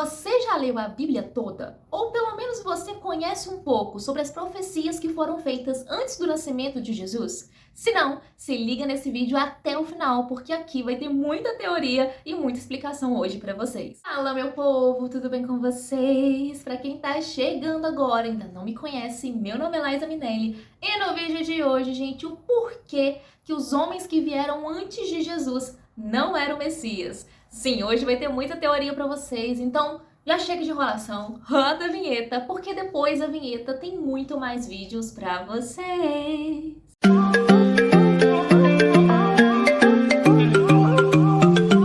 Você já leu a Bíblia toda? Ou pelo menos você conhece um pouco sobre as profecias que foram feitas antes do nascimento de Jesus? Se não, se liga nesse vídeo até o final, porque aqui vai ter muita teoria e muita explicação hoje pra vocês. Fala, meu povo, tudo bem com vocês? Pra quem tá chegando agora e ainda não me conhece, meu nome é Laisa Minelli e no vídeo de hoje, gente, o porquê que os homens que vieram antes de Jesus não eram o Messias. Sim, hoje vai ter muita teoria pra vocês, então já chega de enrolação, roda a vinheta, porque depois da vinheta tem muito mais vídeos pra vocês.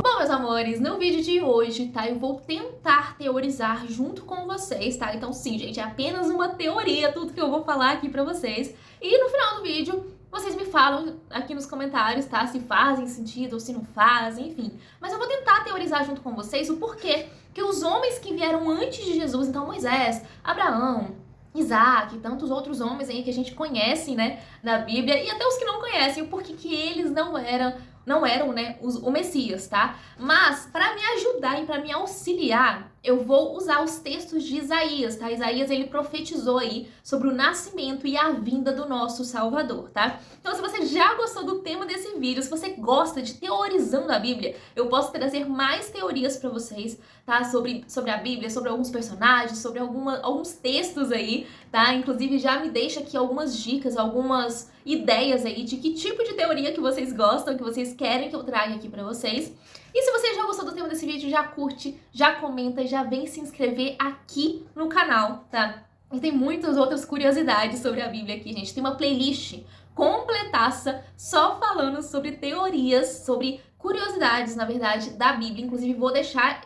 Bom, meus amores, no vídeo de hoje, tá, eu vou tentar teorizar junto com vocês, tá? Então sim, gente, é apenas uma teoria, tudo que eu vou falar aqui pra vocês. E no final do vídeo, vocês me falam aqui nos comentários, tá? Se fazem sentido ou se não fazem, enfim. Mas eu vou tentar teorizar junto com vocês o porquê que os homens que vieram antes de Jesus, então Moisés, Abraão, Isaac e tantos outros homens aí que a gente conhece, né, da Bíblia, e até os que não conhecem, o porquê que eles não eram, né, o Messias, tá? Mas, para me ajudar e para me auxiliar, eu vou usar os textos de Isaías, tá? Isaías, ele profetizou aí sobre o nascimento e a vinda do nosso Salvador, tá? Então, se você já gostou do tema desse vídeo, se você gosta de teorizando a Bíblia, eu posso trazer mais teorias para vocês, tá? Sobre a Bíblia, sobre alguns personagens, sobre alguns textos aí, tá? Inclusive, já me deixa aqui algumas dicas, algumas ideias aí de que tipo de teoria que vocês gostam, que vocês querem que eu traga aqui pra vocês. E se você já gostou do tema desse vídeo, já curte, já comenta e já vem se inscrever aqui no canal, tá? E tem muitas outras curiosidades sobre a Bíblia aqui, gente. Tem uma playlist completaça só falando sobre teorias, sobre curiosidades, na verdade, da Bíblia. Inclusive, vou deixar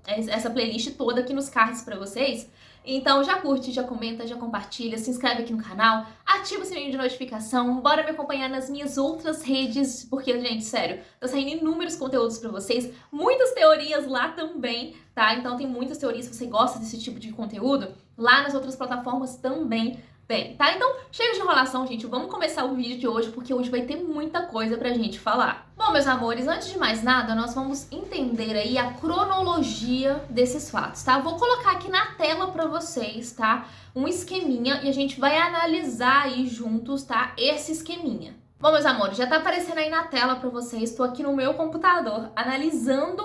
essa playlist toda aqui nos cards pra vocês. Então já curte, já comenta, já compartilha, se inscreve aqui no canal, ativa o sininho de notificação, bora me acompanhar nas minhas outras redes, porque, gente, sério, tá saindo inúmeros conteúdos pra vocês, muitas teorias lá também, tá? Então tem muitas teorias, se você gosta desse tipo de conteúdo, lá nas outras plataformas também tem, tá? Então, chega de enrolação, gente, vamos começar o vídeo de hoje, porque hoje vai ter muita coisa pra gente falar. Bom, meus amores, antes de mais nada, nós vamos entender aí a cronologia desses fatos, tá? Vou colocar aqui na tela pra vocês, tá? Um esqueminha e a gente vai analisar aí juntos, tá? Esse esqueminha. Bom, meus amores, já tá aparecendo aí na tela pra vocês, tô aqui no meu computador analisando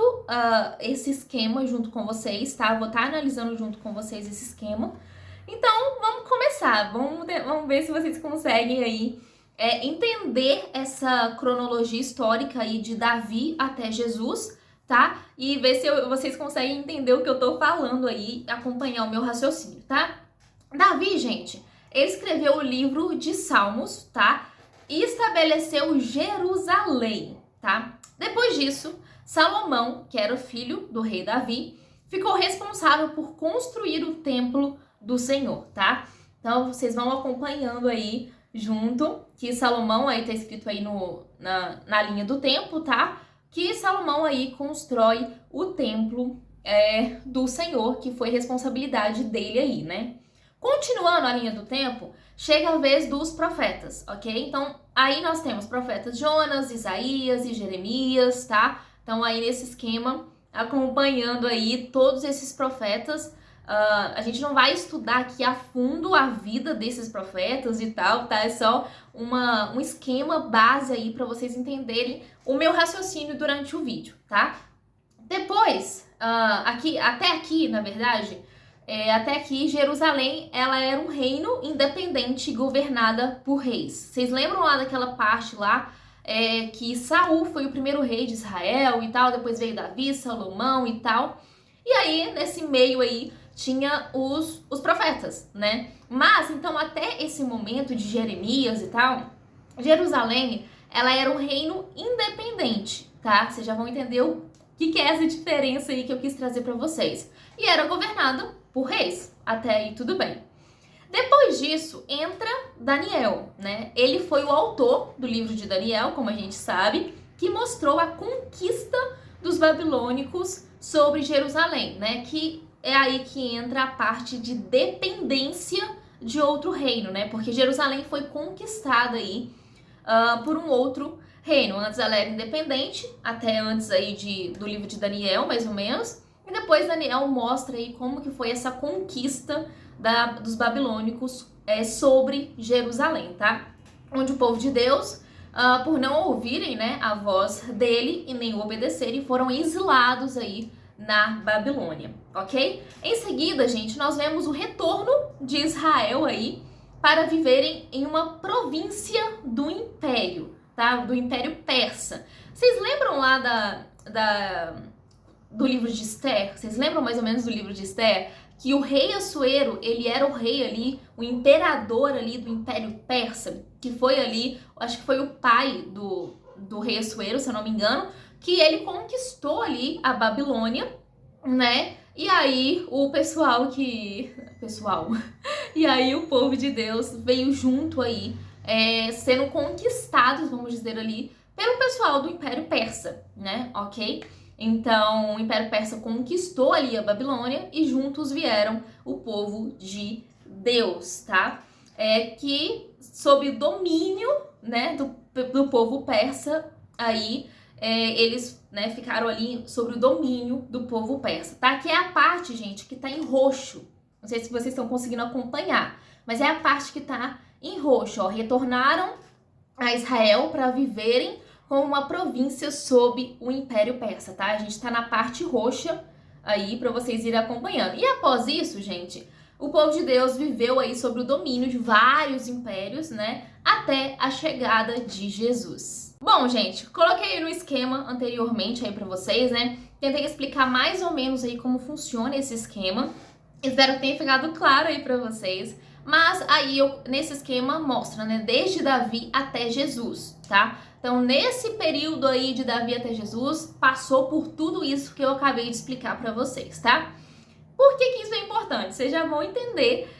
esse esquema junto com vocês, tá? Vou estar analisando junto com vocês esse esquema. Então, vamos começar, vamos ver se vocês conseguem aí entender essa cronologia histórica aí de Davi até Jesus, tá? E ver se vocês conseguem entender o que eu tô falando aí, acompanhar o meu raciocínio, tá? Davi, gente, ele escreveu o livro de Salmos, tá? E estabeleceu Jerusalém, tá? Depois disso, Salomão, que era o filho do rei Davi, ficou responsável por construir o templo do Senhor, tá? Então, vocês vão acompanhando aí junto, que Salomão, aí tá escrito aí na linha do tempo, tá? Que Salomão aí constrói o templo do Senhor, que foi responsabilidade dele aí, né? Continuando a linha do tempo, chega a vez dos profetas, ok? Então, aí nós temos profetas Jonas, Isaías e Jeremias, tá? Então, aí nesse esquema, acompanhando aí todos esses profetas. A gente não vai estudar aqui a fundo a vida desses profetas e tal, tá? É só um esquema base aí para vocês entenderem o meu raciocínio durante o vídeo, tá? Depois, até aqui, na verdade, até aqui, Jerusalém, ela era um reino independente governada por reis. Vocês lembram lá daquela parte lá que Saul foi o primeiro rei de Israel e tal, depois veio Davi, Salomão e tal. E aí, nesse meio aí, tinha os profetas, né? Mas, então, até esse momento de Jeremias e tal, Jerusalém, ela era um reino independente, tá? Vocês já vão entender o que é essa diferença aí que eu quis trazer pra vocês. E era governado por reis, até aí tudo bem. Depois disso, entra Daniel, né? Ele foi o autor do livro de Daniel, como a gente sabe, que mostrou a conquista dos babilônicos sobre Jerusalém, né? Que é aí que entra a parte de dependência de outro reino, né? Porque Jerusalém foi conquistada aí por um outro reino. Antes ela era independente, até antes aí do livro de Daniel, mais ou menos. E depois Daniel mostra aí como que foi essa conquista dos babilônicos sobre Jerusalém, tá? Onde o povo de Deus, por não ouvirem, né, a voz dele e nem o obedecerem, foram exilados aí na Babilônia, ok? Em seguida, gente, nós vemos o retorno de Israel aí para viverem em uma província do Império, tá? Do Império Persa. Vocês lembram lá do livro de Esther? Vocês lembram mais ou menos do livro de Esther? Que o rei Assuero, ele era o rei ali, o imperador ali do Império Persa, que foi ali, acho que foi o pai do rei Assuero, se eu não me engano, que ele conquistou ali a Babilônia, né? E aí o e aí o povo de Deus veio junto aí, sendo conquistados, vamos dizer ali, pelo pessoal do Império Persa, né? Ok? Então, o Império Persa conquistou ali a Babilônia e juntos vieram o povo de Deus, tá? Que sob domínio, né, do povo persa, aí eles, né, ficaram ali sobre o domínio do povo persa, tá? Que é a parte, gente, que tá em roxo. Não sei se vocês estão conseguindo acompanhar, mas é a parte que tá em roxo, ó. Retornaram a Israel para viverem como uma província sob o Império Persa, tá? A gente tá na parte roxa aí para vocês irem acompanhando. E após isso, gente, o povo de Deus viveu aí sob o domínio de vários impérios, né? Até a chegada de Jesus. Bom, gente, coloquei no esquema anteriormente aí para vocês, né? Tentei explicar mais ou menos aí como funciona esse esquema. Espero que tenha ficado claro aí para vocês. Mas aí, nesse esquema, mostra, né? Desde Davi até Jesus, tá? Então, nesse período aí de Davi até Jesus, passou por tudo isso que eu acabei de explicar para vocês, tá? Por que isso é importante? Vocês já vão entender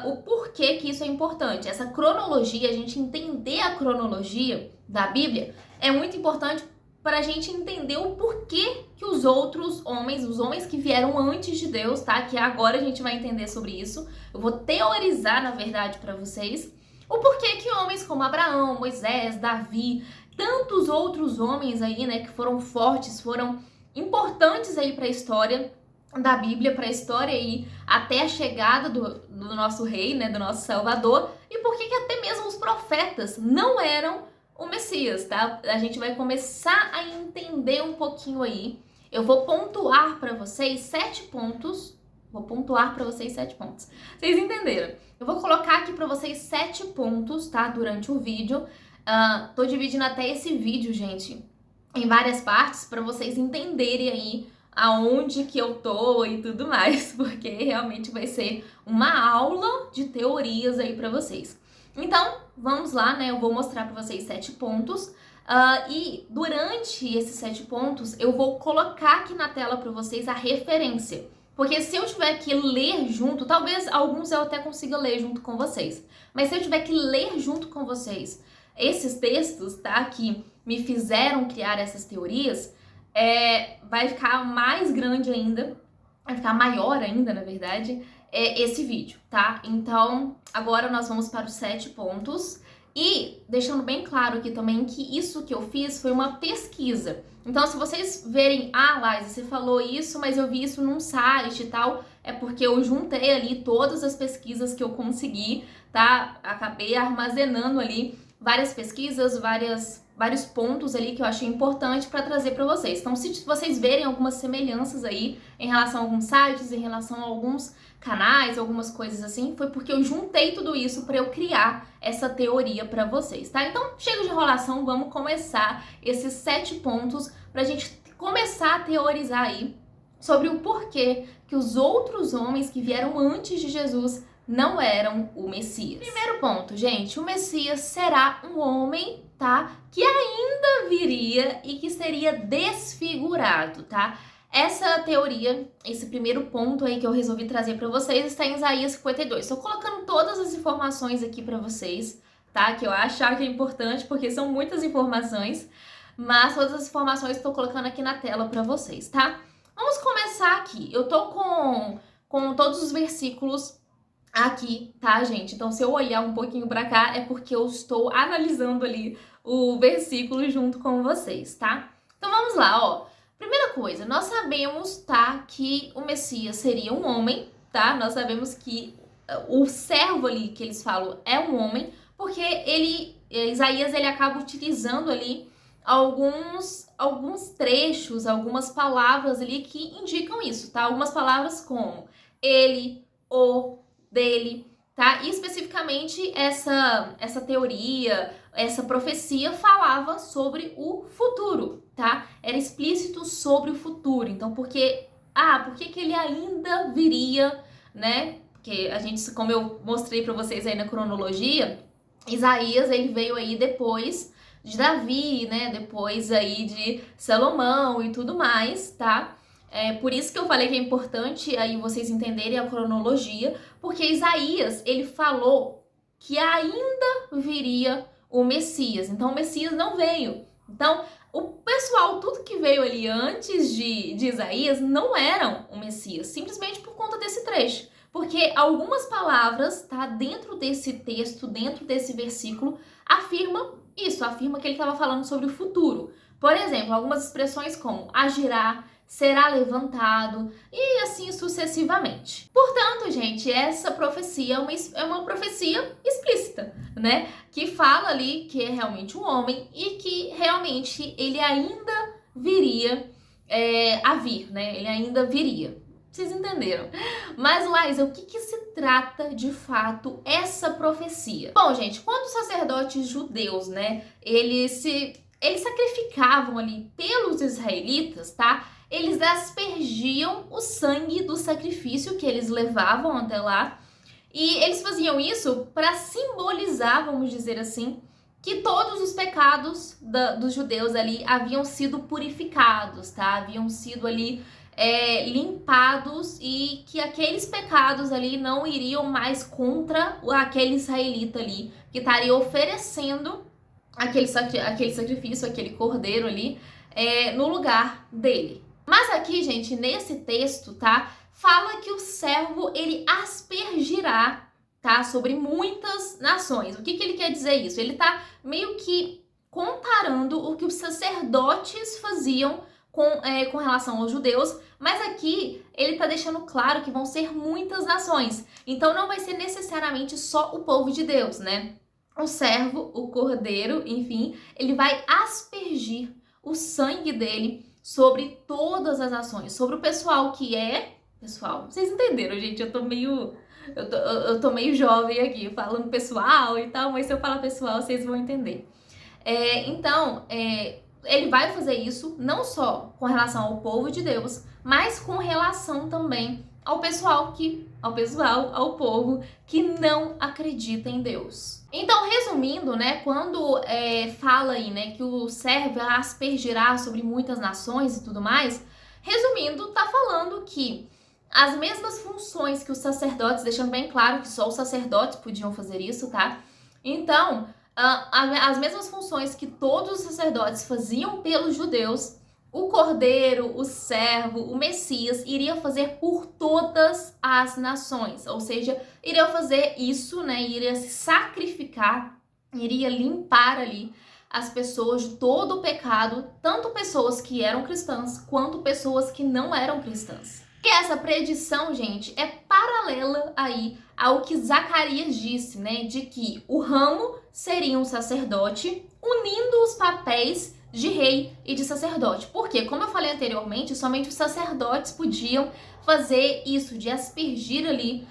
o porquê que isso é importante. Essa cronologia, a gente entender a cronologia da Bíblia, é muito importante para a gente entender o porquê que os outros homens, os homens que vieram antes de Deus, tá? Que agora a gente vai entender sobre isso. Eu vou teorizar, na verdade, para vocês o porquê que homens como Abraão, Moisés, Davi, tantos outros homens aí, né, que foram fortes, foram importantes aí para a história da Bíblia, para a história aí até a chegada do nosso rei, né, do nosso Salvador, e por que até mesmo os profetas não eram o Messias, tá? A gente vai começar a entender um pouquinho aí. Eu vou pontuar para vocês 7 pontos. Vou pontuar para vocês 7 pontos. Vocês entenderam? Eu vou colocar aqui para vocês 7 pontos, tá? Durante o vídeo. Tô dividindo até esse vídeo, gente, em várias partes para vocês entenderem aí aonde que eu tô e tudo mais, porque realmente vai ser uma aula de teorias aí para vocês. Então, vamos lá, né? Eu vou mostrar para vocês 7 pontos. E durante esses 7 pontos, eu vou colocar aqui na tela para vocês a referência. Porque se eu tiver que ler junto, talvez alguns eu até consiga ler junto com vocês. Mas se eu tiver que ler junto com vocês esses textos, tá? Que me fizeram criar essas teorias, vai ficar mais grande ainda, vai ficar maior ainda, na verdade, esse vídeo, tá? Então, agora nós vamos para os 7 pontos e deixando bem claro aqui também que isso que eu fiz foi uma pesquisa. Então, se vocês verem, Laís, você falou isso, mas eu vi isso num site e tal, é porque eu juntei ali todas as pesquisas que eu consegui, tá? Acabei armazenando ali várias pesquisas, vários pontos ali que eu achei importante para trazer para vocês. Então, se vocês verem algumas semelhanças aí em relação a alguns sites, em relação a alguns canais, algumas coisas assim, foi porque eu juntei tudo isso para eu criar essa teoria para vocês, tá? Então, chega de enrolação, vamos começar esses 7 pontos pra gente começar a teorizar aí sobre o porquê que os outros homens que vieram antes de Jesus não eram o Messias. Primeiro ponto, gente, o Messias será um homem, tá? Que ainda viria e que seria desfigurado, tá? Essa teoria, esse primeiro ponto aí que eu resolvi trazer para vocês está em Isaías 52. Estou colocando todas as informações aqui para vocês, tá? Que eu acho que é importante porque são muitas informações, mas todas as informações estou colocando aqui na tela para vocês, tá? Vamos começar aqui. Eu tô com todos os versículos aqui, tá, gente? Então, se eu olhar um pouquinho para cá, é porque eu estou analisando ali o versículo junto com vocês, tá? Então, vamos lá, ó. Primeira coisa, nós sabemos, tá, que o Messias seria um homem, tá? Nós sabemos que o servo ali que eles falam é um homem, porque Isaías, ele acaba utilizando ali alguns trechos, algumas palavras ali que indicam isso, tá? Algumas palavras como ele, o, dele, tá? E especificamente essa teoria, essa profecia falava sobre o futuro, tá? Era explícito sobre o futuro. Então, por que que ele ainda viria, né? Porque a gente, como eu mostrei para vocês aí na cronologia, Isaías, ele veio aí depois de Davi, né? Depois aí de Salomão e tudo mais, tá? É por isso que eu falei que é importante aí vocês entenderem a cronologia, porque Isaías, ele falou que ainda viria o Messias. Então, o Messias não veio. Então, o pessoal, tudo que veio ali antes de Isaías, não eram o Messias, simplesmente por conta desse trecho. Porque algumas palavras, tá, dentro desse texto, dentro desse versículo, afirma isso, afirma que ele estava falando sobre o futuro. Por exemplo, algumas expressões como agirá, será levantado e assim sucessivamente. Portanto, gente, essa profecia é uma profecia explícita, né? Que fala ali que é realmente um homem e que realmente ele ainda viria a vir, né? Ele ainda viria. Vocês entenderam? Mas, Laísa, o que se trata de fato essa profecia? Bom, gente, quando os sacerdotes judeus, né, eles sacrificavam ali pelos israelitas, tá? Eles aspergiam o sangue do sacrifício que eles levavam até lá. E eles faziam isso para simbolizar, vamos dizer assim, que todos os pecados dos judeus ali haviam sido purificados, tá? Haviam sido ali limpados e que aqueles pecados ali não iriam mais contra aquele israelita ali que estaria oferecendo aquele sacrifício, aquele cordeiro ali no lugar dele. Mas aqui, gente, nesse texto, tá? Fala que o servo, ele aspergirá, tá? Sobre muitas nações. O que ele quer dizer isso? Ele tá meio que comparando o que os sacerdotes faziam com relação aos judeus, mas aqui ele tá deixando claro que vão ser muitas nações. Então não vai ser necessariamente só o povo de Deus, né? O servo, o cordeiro, enfim, ele vai aspergir o sangue dele sobre todas as nações, sobre o pessoal que pessoal, vocês entenderam, gente? Eu tô meio jovem aqui, falando pessoal e tal, mas se eu falar pessoal, vocês vão entender. Ele vai fazer isso não só com relação ao povo de Deus, mas com relação também ao povo que não acredita em Deus. Então, resumindo, né, quando fala aí, né, que o servo aspergirá sobre muitas nações e tudo mais, resumindo, tá falando que as mesmas funções que os sacerdotes, deixando bem claro que só os sacerdotes podiam fazer isso, tá? Então, as mesmas funções que todos os sacerdotes faziam pelos judeus, o cordeiro, o servo, o Messias iria fazer por todas as nações, ou seja, iria fazer isso, né, iria se sacrificar, iria limpar ali as pessoas de todo o pecado, tanto pessoas que eram cristãs quanto pessoas que não eram cristãs. E essa predição, gente, é paralela aí ao que Zacarias disse, né, de que o ramo seria um sacerdote, unindo os papéis de rei e de sacerdote. Porque, como eu falei anteriormente, somente os sacerdotes podiam fazer isso, de aspergir ali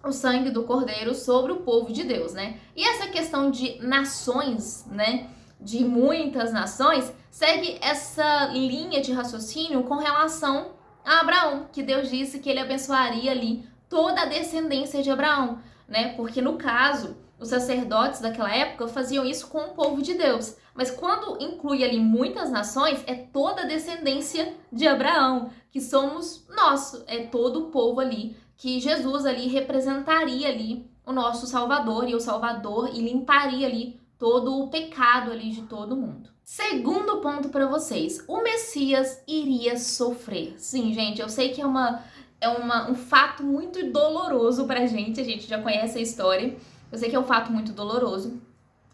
o sangue do cordeiro sobre o povo de Deus, né? E essa questão de nações, né, de muitas nações, segue essa linha de raciocínio com relação a Abraão, que Deus disse que ele abençoaria ali toda a descendência de Abraão, né? Porque no caso, os sacerdotes daquela época faziam isso com o povo de Deus. Mas quando inclui ali muitas nações, é toda a descendência de Abraão, que somos nós, é todo o povo ali, que Jesus ali representaria ali o nosso Salvador, e o Salvador e limparia ali todo o pecado ali de todo mundo. Segundo ponto para vocês, o Messias iria sofrer. Sim, gente, eu sei que é um fato muito doloroso pra gente, a gente já conhece a história, eu sei que é um fato muito doloroso,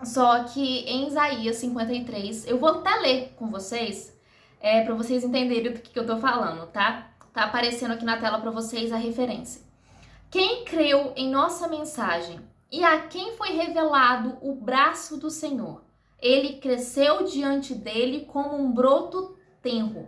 só que em Isaías 53, eu vou até ler com vocês, para vocês entenderem do que eu tô falando, tá? Tá aparecendo aqui na tela para vocês a referência. Quem creu em nossa mensagem e a quem foi revelado o braço do Senhor, ele cresceu diante dele como um broto tenro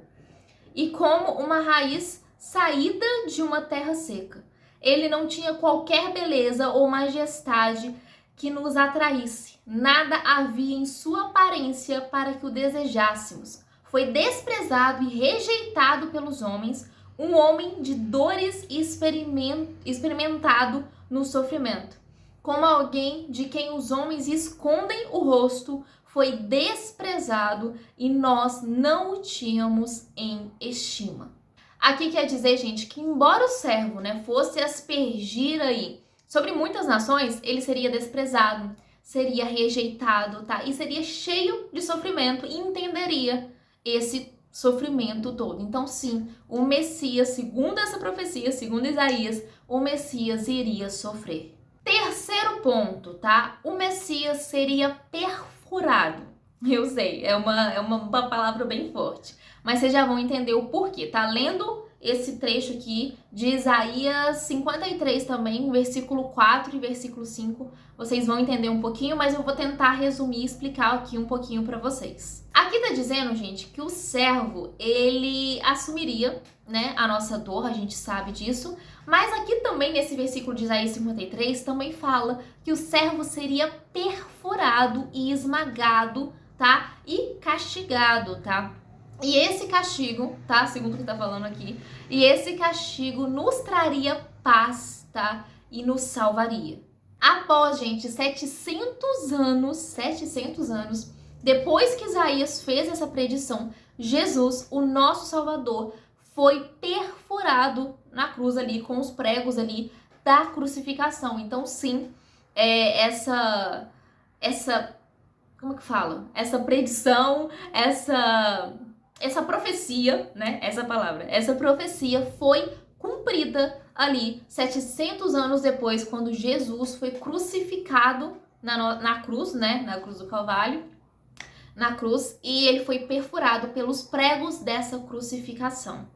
e como uma raiz saída de uma terra seca. Ele não tinha qualquer beleza ou majestade que nos atraísse. Nada havia em sua aparência para que o desejássemos. Foi desprezado e rejeitado pelos homens, um homem de dores e experimentado no sofrimento. Como alguém de quem os homens escondem o rosto, foi desprezado e nós não o tínhamos em estima. Aqui quer dizer, gente, que embora o servo, fosse aspergir aí sobre muitas nações, ele seria desprezado, seria rejeitado, tá? E seria cheio de sofrimento e entenderia esse sofrimento todo. Então, sim, o Messias, segundo essa profecia, segundo Isaías, o Messias iria sofrer. Terceiro ponto, tá? O Messias seria perfurado. Eu sei, é uma palavra bem forte, mas vocês já vão entender o porquê, tá? Lendo esse trecho aqui de Isaías 53 também, versículo 4 e versículo 5, vocês vão entender um pouquinho, mas eu vou tentar resumir e explicar aqui um pouquinho para vocês. Aqui tá dizendo, gente, que o servo, ele assumiria, a nossa dor, a gente sabe disso, mas aqui também nesse versículo de Isaías 53 também fala que o servo seria perfurado e esmagado, tá? E castigado, tá? E esse castigo, tá? Segundo o que tá falando aqui, e esse castigo nos traria paz, tá? E nos salvaria. Após, gente, 700 anos, depois que Isaías fez essa predição, Jesus, o nosso Salvador, foi perfurado na cruz ali, com os pregos ali da crucificação. Então, sim, essa como que fala? Essa predição, essa profecia, essa profecia foi cumprida ali 700 anos depois, quando Jesus foi crucificado na cruz, na cruz do Calvário, na cruz, e ele foi perfurado pelos pregos dessa crucificação.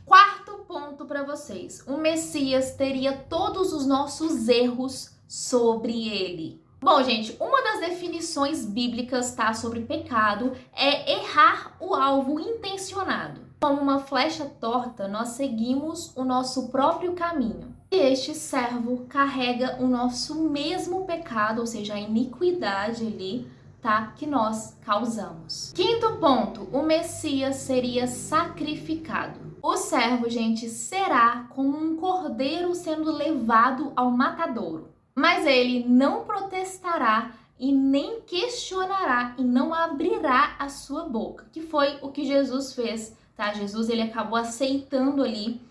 Quarto ponto para vocês: o Messias teria todos os nossos erros sobre ele. Bom, gente, uma das definições bíblicas, tá, sobre pecado é errar o alvo intencionado. Como uma flecha torta, nós seguimos o nosso próprio caminho. E este servo carrega o nosso mesmo pecado, ou seja, a iniquidade ali, tá, que nós causamos. Quinto ponto: o Messias seria sacrificado. O servo, gente, será como um cordeiro sendo levado ao matadouro. Mas ele não protestará e nem questionará e não abrirá a sua boca, que foi o que Jesus fez, tá? Jesus, ele acabou aceitando ali,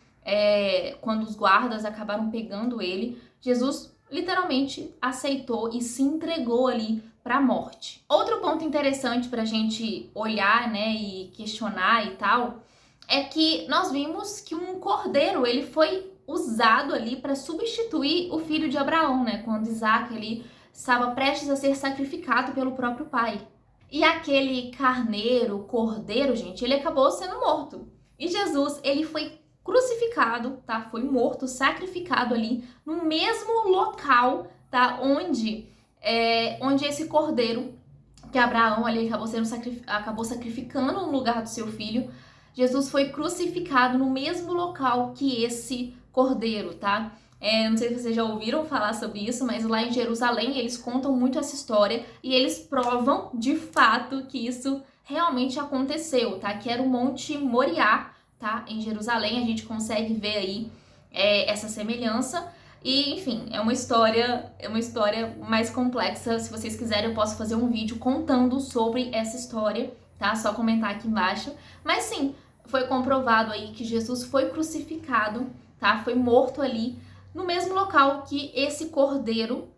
quando os guardas acabaram pegando ele, Jesus literalmente aceitou e se entregou ali para a morte. Outro ponto interessante para a gente olhar, e questionar e tal, é que nós vimos que um cordeiro, ele foi usado ali para substituir o filho de Abraão, quando Isaac ele estava prestes a ser sacrificado pelo próprio pai. E aquele cordeiro, gente, ele acabou sendo morto. E Jesus, ele foi crucificado, tá? Foi morto, sacrificado ali no mesmo local, tá? Onde esse cordeiro que Abraão ali acabou sacrificando no lugar do seu filho, Jesus foi crucificado no mesmo local que esse cordeiro, tá? Não sei se vocês já ouviram falar sobre isso, mas lá em Jerusalém eles contam muito essa história e eles provam de fato que isso realmente aconteceu, tá? Que era o Monte Moriá, tá? Em Jerusalém, a gente consegue ver aí essa semelhança. E, enfim, é uma história mais complexa. Se vocês quiserem, eu posso fazer um vídeo contando sobre essa história, tá? Só comentar aqui embaixo. Mas sim, foi comprovado aí que Jesus foi crucificado, tá? Foi morto ali no mesmo local que esse cordeiro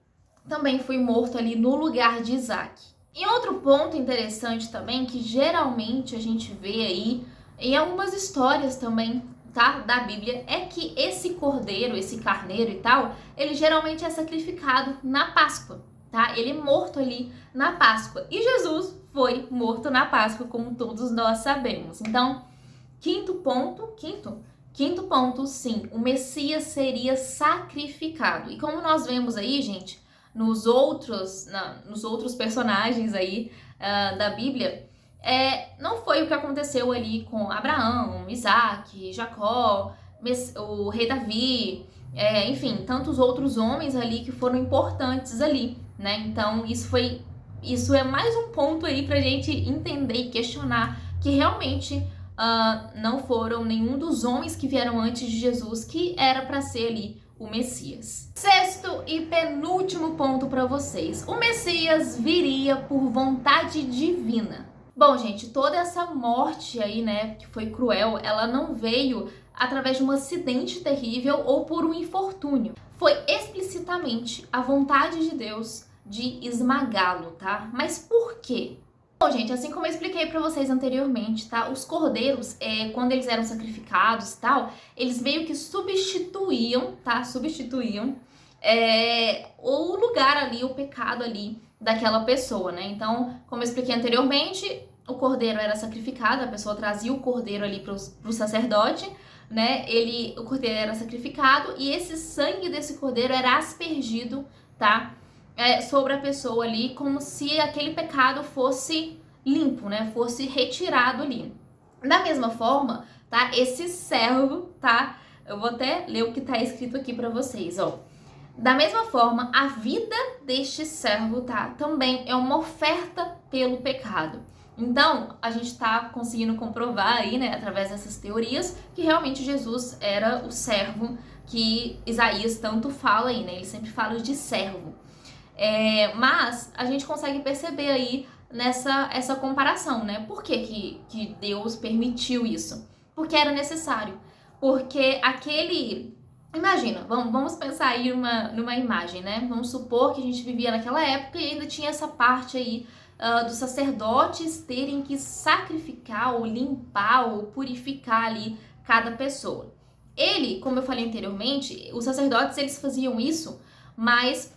também foi morto ali no lugar de Isaac. E outro ponto interessante também, que geralmente a gente vê aí em algumas histórias também, tá, da Bíblia, é que esse cordeiro, esse carneiro e tal, ele geralmente é sacrificado na Páscoa, tá? Ele é morto ali na Páscoa. E Jesus foi morto na Páscoa, como todos nós sabemos. Então, quinto ponto, sim, o Messias seria sacrificado. E como nós vemos aí, gente, nos outros personagens aí da Bíblia, não foi o que aconteceu ali com Abraão, Isaac, Jacó, o rei Davi, enfim, tantos outros homens ali que foram importantes ali, né? Então isso é mais um ponto aí pra gente entender e questionar que realmente não foram nenhum dos homens que vieram antes de Jesus que era para ser ali o Messias. Sexto e penúltimo ponto para vocês. O Messias viria por vontade divina. Bom, gente, toda essa morte aí, né, que foi cruel, ela não veio através de um acidente terrível ou por um infortúnio. Foi explicitamente a vontade de Deus de esmagá-lo, tá? Mas por quê? Bom, gente, assim como eu expliquei pra vocês anteriormente, tá? Os cordeiros, quando eles eram sacrificados e tal, eles meio que substituíam, tá? Substituíam o lugar ali, o pecado ali daquela pessoa, né? Então, como eu expliquei anteriormente, o cordeiro era sacrificado, a pessoa trazia o cordeiro ali pro sacerdote, né? O cordeiro era sacrificado e esse sangue desse cordeiro era aspergido, tá? Sobre a pessoa ali, como se aquele pecado fosse limpo, né? Fosse retirado ali. Da mesma forma, tá? Esse servo, tá? Eu vou até ler o que tá escrito aqui pra vocês, ó. Da mesma forma, a vida deste servo, tá? Também é uma oferta pelo pecado. Então, a gente tá conseguindo comprovar aí, né, através dessas teorias, que realmente Jesus era o servo que Isaías tanto fala aí, né? Ele sempre fala de servo. Mas a gente consegue perceber aí essa comparação, né? Por que Deus permitiu isso? Porque era necessário. Porque imagina, vamos pensar aí numa imagem, né? Vamos supor que a gente vivia naquela época e ainda tinha essa parte aí dos sacerdotes terem que sacrificar ou limpar ou purificar ali cada pessoa. Como eu falei anteriormente, os sacerdotes eles faziam isso, mas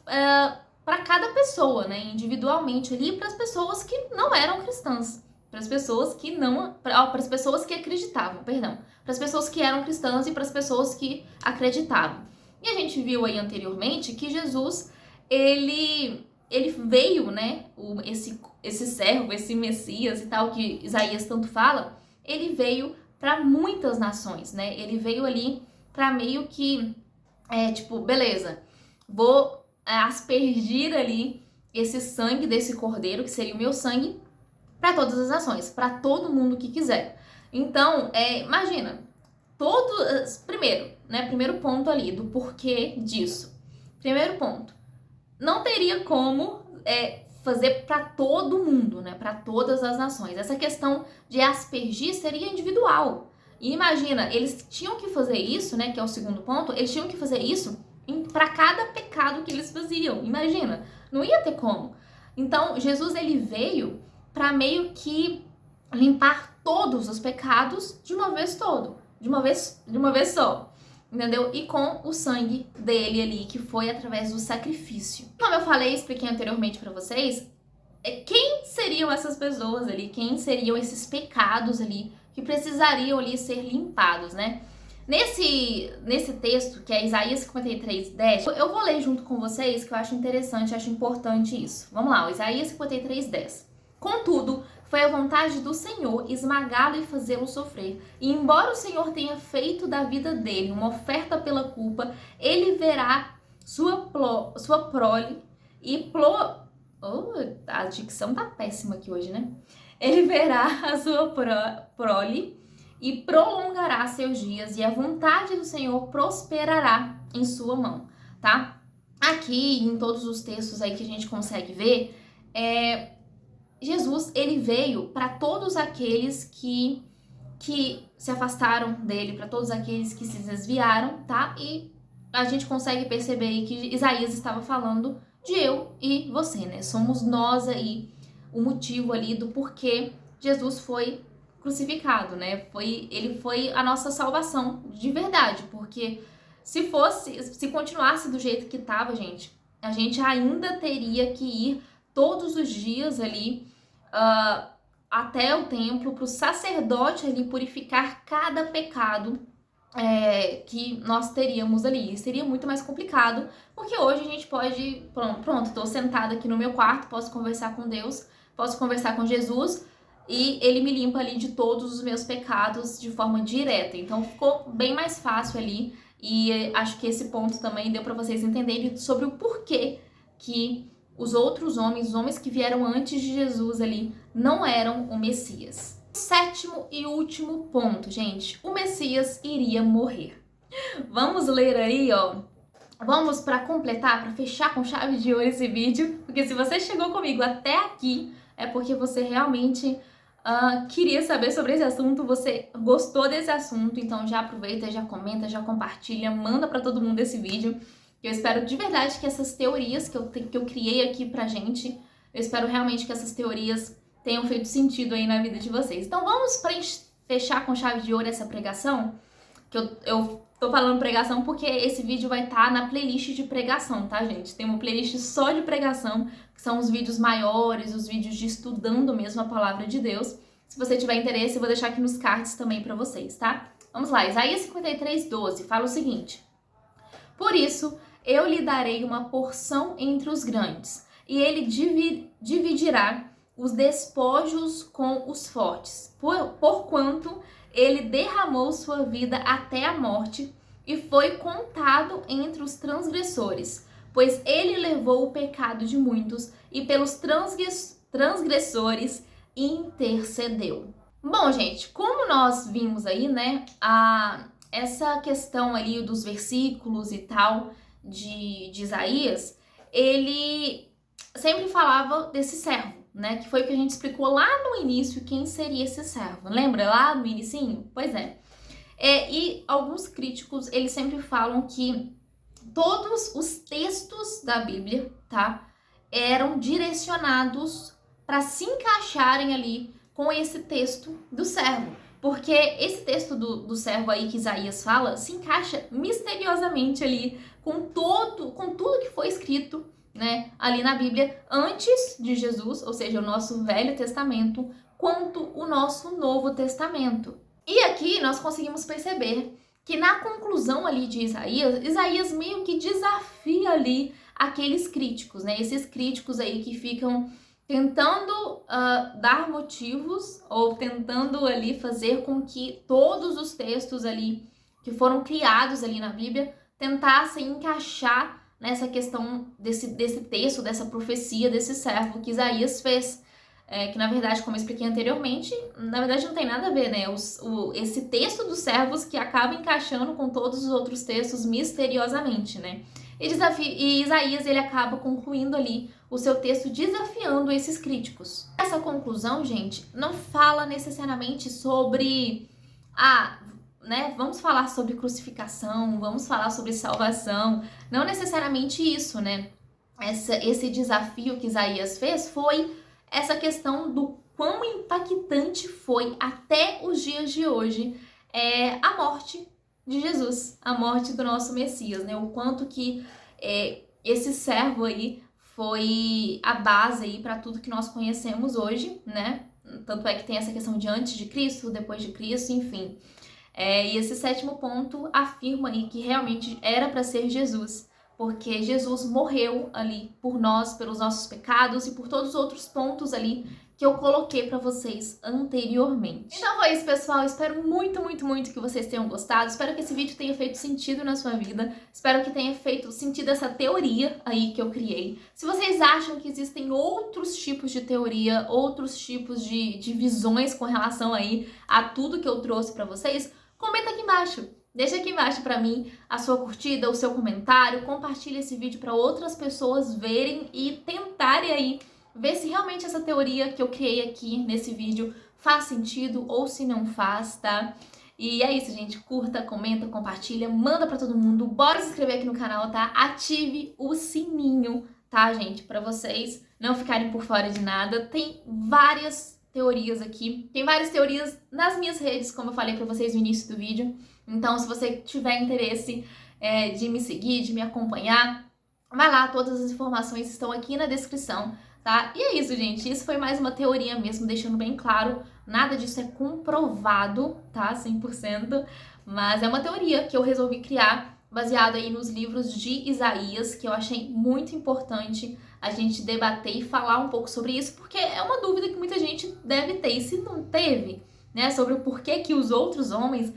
para cada pessoa, né, individualmente ali, para as pessoas que não eram cristãs, para as pessoas que para as pessoas que acreditavam, perdão, para as pessoas que eram cristãs e para as pessoas que acreditavam. E a gente viu aí anteriormente que Jesus ele veio, né, esse servo, esse Messias e tal que Isaías tanto fala, ele veio para muitas nações, né? Ele veio ali para meio que tipo, beleza, vou aspergir ali esse sangue desse cordeiro, que seria o meu sangue, para todas as nações, para todo mundo que quiser. Então, imagina, primeiro ponto ali do porquê disso. Primeiro ponto, não teria como fazer para todo mundo, né, para todas as nações. Essa questão de aspergir seria individual. E imagina, eles tinham que fazer isso, né, que é o segundo ponto, eles tinham que fazer isso para cada pecado que eles faziam. Imagina, não ia ter como. Então, Jesus ele veio para meio que limpar todos os pecados de uma vez só. Entendeu? E com o sangue dele ali, que foi através do sacrifício. Como eu falei, expliquei anteriormente para vocês, quem seriam essas pessoas ali? Quem seriam esses pecados ali que precisariam ali ser limpados, né? Nesse texto, que é Isaías 53:10, eu vou ler junto com vocês, que eu acho interessante, acho importante isso. Vamos lá, Isaías 53:10. Contudo, foi a vontade do Senhor esmagá-lo e fazê-lo sofrer. E embora o Senhor tenha feito da vida dele uma oferta pela culpa, ele verá sua prole e a dicção tá péssima aqui hoje, né? Ele verá a sua prole e prolongará seus dias, e a vontade do Senhor prosperará em sua mão, tá? Aqui, em todos os textos aí que a gente consegue ver, Jesus, ele veio para todos aqueles que se afastaram dele, para todos aqueles que se desviaram, tá? E a gente consegue perceber aí que Isaías estava falando de eu e você, né? Somos nós aí o motivo ali do porquê Jesus foi crucificado, né? Ele foi a nossa salvação de verdade, porque se continuasse do jeito que tava, gente, a gente ainda teria que ir todos os dias ali até o templo, para o sacerdote ali purificar cada pecado que nós teríamos ali. Isso seria muito mais complicado, porque hoje a gente pode, pronto, tô sentada aqui no meu quarto, posso conversar com Deus, posso conversar com Jesus e ele me limpa ali de todos os meus pecados de forma direta. Então ficou bem mais fácil ali e acho que esse ponto também deu para vocês entenderem sobre o porquê que os outros homens, os homens que vieram antes de Jesus ali, não eram o Messias. Sétimo e último ponto, gente. O Messias iria morrer. Vamos ler aí, ó. Vamos para completar, para fechar com chave de ouro esse vídeo, porque se você chegou comigo até aqui, é porque você realmente queria saber sobre esse assunto, você gostou desse assunto, então já aproveita, já comenta, já compartilha, manda para todo mundo esse vídeo. Eu espero de verdade que essas teorias que eu criei aqui pra gente, eu espero realmente que essas teorias tenham feito sentido aí na vida de vocês. Então vamos fechar com chave de ouro essa pregação, que eu tô falando pregação porque esse vídeo vai estar na playlist de pregação, tá, gente? Tem uma playlist só de pregação, que são os vídeos maiores, os vídeos de estudando mesmo a palavra de Deus. Se você tiver interesse, eu vou deixar aqui nos cards também pra vocês, tá? Vamos lá, Isaías 53:12 fala o seguinte: por isso, eu lhe darei uma porção entre os grandes, e ele dividirá os despojos com os fortes, porquanto ele derramou sua vida até a morte e foi contado entre os transgressores, pois ele levou o pecado de muitos e pelos transgressores intercedeu. Bom, gente, como nós vimos aí, né, essa questão ali dos versículos e tal de Isaías, ele sempre falava desse servo, né? Que foi o que a gente explicou lá no início quem seria esse servo. Lembra lá no inicinho? Pois é. E alguns críticos, eles sempre falam que todos os textos da Bíblia, tá? Eram direcionados para se encaixarem ali com esse texto do servo. Porque esse texto do servo aí que Isaías fala se encaixa misteriosamente ali com tudo que foi escrito, né, ali na Bíblia antes de Jesus, ou seja, o nosso Velho Testamento, quanto o nosso Novo Testamento. E aqui nós conseguimos perceber que na conclusão ali de Isaías meio que desafia ali aqueles críticos, né, esses críticos aí que ficam tentando dar motivos ou tentando ali fazer com que todos os textos ali que foram criados ali na Bíblia tentassem encaixar nessa questão desse texto, dessa profecia, desse servo que Isaías fez. Que na verdade, como eu expliquei anteriormente, na verdade não tem nada a ver, né? Esse texto dos servos que acaba encaixando com todos os outros textos misteriosamente, né? E Isaías, ele acaba concluindo ali o seu texto desafiando esses críticos. Essa conclusão, gente, não fala necessariamente sobre né, vamos falar sobre crucificação, vamos falar sobre salvação, não necessariamente isso, né? Esse desafio que Isaías fez foi essa questão do quão impactante foi até os dias de hoje a morte de Jesus, a morte do nosso Messias, né? O quanto que esse servo aí foi a base aí para tudo que nós conhecemos hoje, né? Tanto é que tem essa questão de antes de Cristo, depois de Cristo, enfim. E esse sétimo ponto afirma aí que realmente era para ser Jesus, porque Jesus morreu ali por nós, pelos nossos pecados e por todos os outros pontos ali que eu coloquei para vocês anteriormente. Então foi isso, pessoal. Espero muito, muito, muito que vocês tenham gostado. Espero que esse vídeo tenha feito sentido na sua vida. Espero que tenha feito sentido essa teoria aí que eu criei. Se vocês acham que existem outros tipos de teoria, outros tipos de visões com relação aí a tudo que eu trouxe para vocês, comenta aqui embaixo. Deixa aqui embaixo pra mim a sua curtida, o seu comentário, compartilha esse vídeo para outras pessoas verem e tentarem aí ver se realmente essa teoria que eu criei aqui nesse vídeo faz sentido ou se não faz, tá? E é isso, gente. Curta, comenta, compartilha, manda pra todo mundo. Bora se inscrever aqui no canal, tá? Ative o sininho, tá, gente? Pra vocês não ficarem por fora de nada. Tem várias teorias aqui. Tem várias teorias nas minhas redes, como eu falei pra vocês no início do vídeo. Então, se você tiver interesse de me seguir, de me acompanhar, vai lá, todas as informações estão aqui na descrição, tá? E é isso, gente. Isso foi mais uma teoria mesmo, deixando bem claro. Nada disso é comprovado, tá? 100%. Mas é uma teoria que eu resolvi criar, baseada aí nos livros de Isaías, que eu achei muito importante a gente debater e falar um pouco sobre isso, porque é uma dúvida que muita gente deve ter. E se não teve, né? Sobre o porquê que os outros homens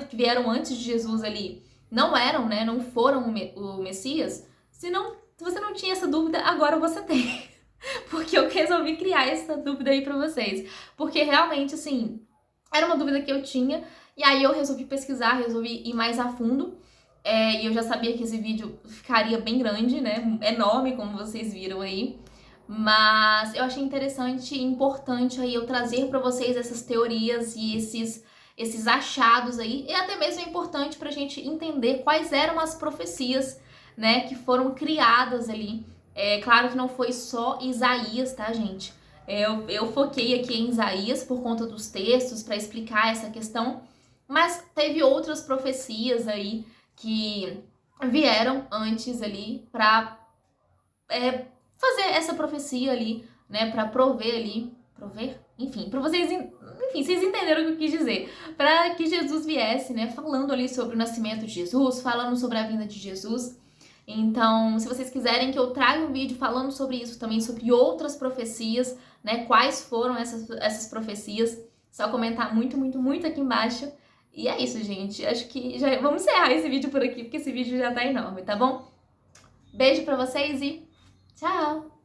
que vieram antes de Jesus ali não eram, né? Não foram o Messias. Se você não tinha essa dúvida, agora você tem. Porque eu resolvi criar essa dúvida aí pra vocês. Porque realmente, assim, era uma dúvida que eu tinha. E aí eu resolvi pesquisar, resolvi ir mais a fundo. E eu já sabia que esse vídeo ficaria bem grande, né? Enorme, como vocês viram aí. Mas eu achei interessante e importante aí eu trazer pra vocês essas teorias e esses achados aí. E até mesmo é importante pra gente entender quais eram as profecias, né, que foram criadas ali. É claro que não foi só Isaías, tá, gente? Eu foquei aqui em Isaías por conta dos textos para explicar essa questão, mas teve outras profecias aí que vieram antes ali para fazer essa profecia ali, né, para prover ali, prover, enfim, para vocês, enfim, vocês entenderam o que eu quis dizer, para que Jesus viesse, né, falando ali sobre o nascimento de Jesus, falando sobre a vinda de Jesus. Então, se vocês quiserem que eu traga um vídeo falando sobre isso também, sobre outras profecias, né, quais foram essas profecias, só comentar muito, muito, muito aqui embaixo. E é isso, gente. Acho que já vamos encerrar esse vídeo por aqui, porque esse vídeo já tá enorme, tá bom? Beijo pra vocês e tchau!